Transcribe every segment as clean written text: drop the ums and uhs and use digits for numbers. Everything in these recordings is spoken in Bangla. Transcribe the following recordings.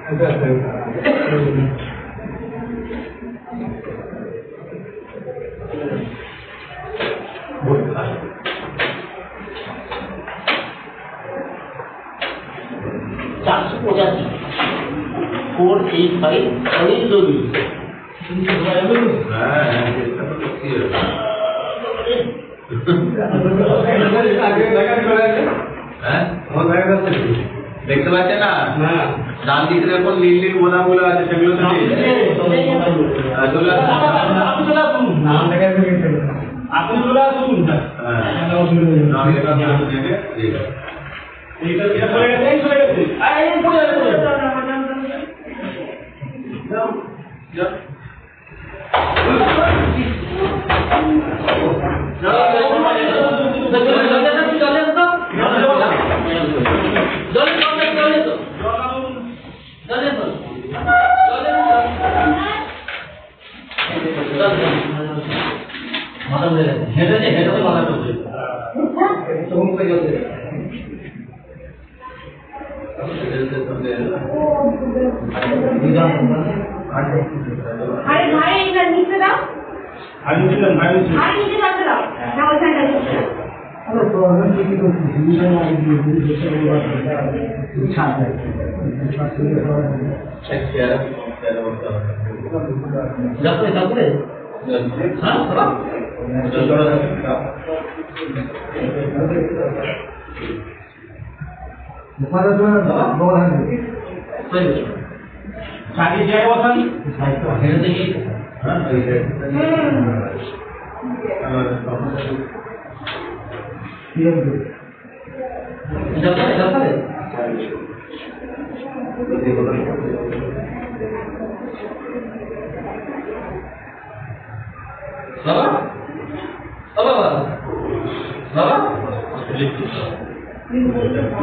₹485 485 অনিল রবি দেখতে পাচ্ছেন না ডান দিকে দেখুন নীল নীল বোলা বোলা আছে সেগুলো নাম দেখা আপনি চলে আসুন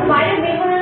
বাইরে বের করে